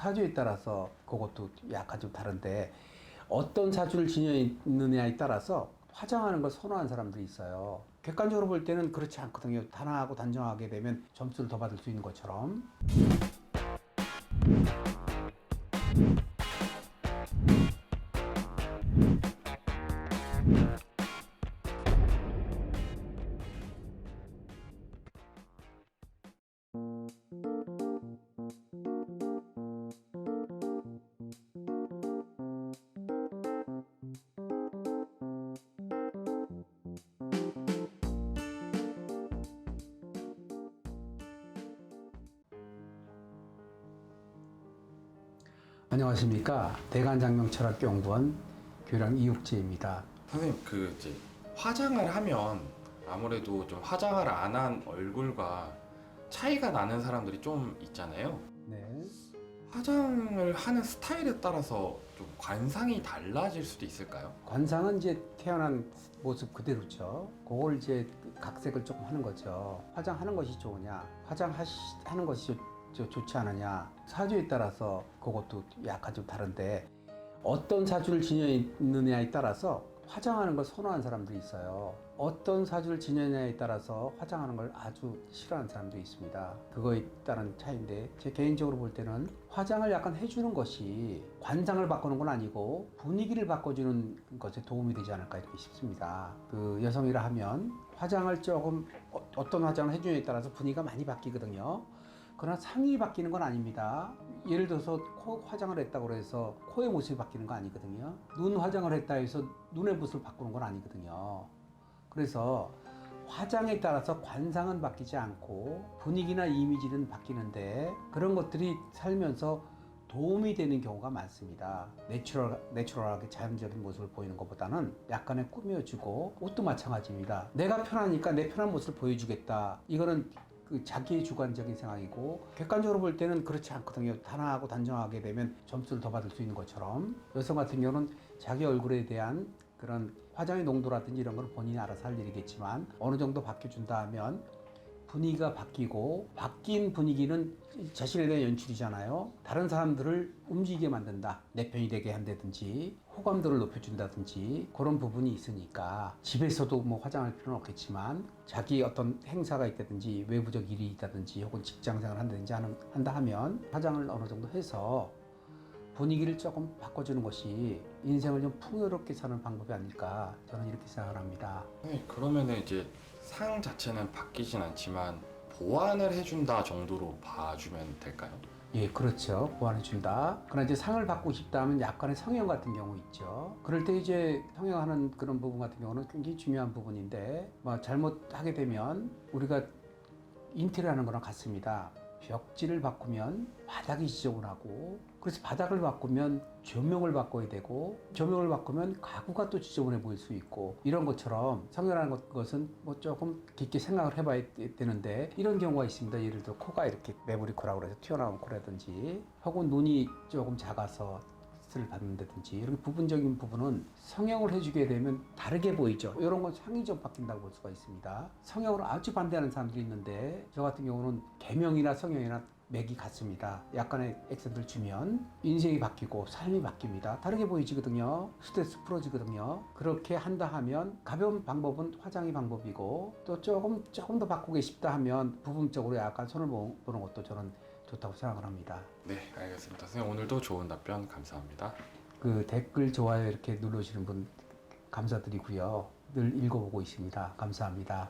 사주에 따라서 그것도 약간 좀 다른데 어떤 사주를 지녀있느냐에 따라서 화장하는 걸 선호하는 사람들이 있어요. 객관적으로 볼 때는 그렇지 않거든요. 단아하고 단정하게 되면 점수를 더 받을 수 있는 것처럼. 안녕하십니까. 대간장명철학연구원 교장 이육재입니다. 선생님, 이제 화장을 하면 아무래도 좀 화장을 안 한 얼굴과 차이가 나는 사람들이 좀 있잖아요. 네. 화장을 하는 스타일에 따라서 좀 관상이 달라질 수도 있을까요? 관상은 이제 태어난 모습 그대로죠. 그걸 이제 각색을 조금 하는 거죠. 화장하는 것이 좋으냐, 화장하는 것이 좋지 않으냐, 사주에 따라서 그것도 약간 좀 다른데 어떤 사주를 지녀 있느냐에 따라서 화장하는 걸 선호하는 사람들이 있어요. 어떤 사주를 지녀냐에 따라서 화장하는 걸 아주 싫어하는 사람도 있습니다. 그거에 따른 차이인데 제 개인적으로 볼 때는 화장을 약간 해주는 것이 관상을 바꾸는 건 아니고 분위기를 바꿔주는 것에 도움이 되지 않을까 이렇게 싶습니다. 그 여성이라 하면 화장을 조금 어떤 화장을 해주냐에 따라서 분위기가 많이 바뀌거든요. 그러나 상이 바뀌는 건 아닙니다. 예를 들어서 코 화장을 했다고 해서 코의 모습이 바뀌는 거 아니거든요. 눈 화장을 했다 해서 눈의 모습을 바꾸는 건 아니거든요. 그래서 화장에 따라서 관상은 바뀌지 않고 분위기나 이미지는 바뀌는데 그런 것들이 살면서 도움이 되는 경우가 많습니다. 내추럴하게 자연적인 모습을 보이는 것보다는 약간의 꾸며주고 옷도 마찬가지입니다. 내가 편하니까 내 편한 모습을 보여주겠다. 이거는 자기의 주관적인 생각이고 객관적으로 볼 때는 그렇지 않거든요. 단아하고 단정하게 되면 점수를 더 받을 수 있는 것처럼 여성 같은 경우는 자기 얼굴에 대한 그런 화장의 농도라든지 이런 걸 본인이 알아서 할 일이겠지만 어느 정도 바뀌어준다 하면 분위기가 바뀌고 바뀐 분위기는 자신에 대한 연출이잖아요. 다른 사람들을 움직이게 만든다. 내 편이 되게 한다든지 호감도를 높여준다든지 그런 부분이 있으니까 집에서도 뭐 화장할 필요는 없겠지만 자기 어떤 행사가 있다든지 외부적 일이 있다든지 혹은 직장생활을 한다든지 한다 하면 화장을 어느 정도 해서 분위기를 조금 바꿔주는 것이 인생을 좀 풍요롭게 사는 방법이 아닐까 저는 이렇게 생각을 합니다. 네, 그러면은 이제 상 자체는 바뀌진 않지만 보완을 해준다 정도로 봐주면 될까요? 예, 그렇죠. 보완해준다. 그러나 이제 상을 받고 싶다 하면 약간의 성형 같은 경우 있죠. 그럴 때 이제 성형하는 그런 부분 같은 경우는 굉장히 중요한 부분인데, 뭐 잘못하게 되면 우리가 인테리어 하는 거랑 같습니다. 벽지를 바꾸면 바닥이 지저분하고, 그래서 바닥을 바꾸면 조명을 바꿔야 되고, 조명을 바꾸면 가구가 또 지저분해 보일 수 있고, 이런 것처럼 성형하는 것은 뭐 조금 깊게 생각을 해봐야 되는데, 이런 경우가 있습니다. 예를 들어 코가 이렇게 매부리 코라고 해서 튀어나온 코라든지, 혹은 눈이 조금 작아서 스트레스를 받는다든지 이런 부분적인 부분은 성형을 해주게 되면 다르게 보이죠. 이런 건 상이 좀 바뀐다고 볼 수가 있습니다. 성형을 아주 반대하는 사람들이 있는데 저 같은 경우는 개명이나 성형이나 맥이 같습니다. 약간의 액센트를 주면 인생이 바뀌고 삶이 바뀝니다. 다르게 보이지거든요. 스트레스 풀어지거든요. 그렇게 한다 하면 가벼운 방법은 화장이 방법이고 또 조금 더 바꾸고 싶다 하면 부분적으로 약간 손을 보는 것도 저는 좋다고 생각을 합니다. 네, 알겠습니다. 선생님, 오늘도 좋은 답변 감사합니다. 그 댓글 좋아요 이렇게 눌러주시는 분 감사드리고요. 늘 읽어보고 있습니다. 감사합니다.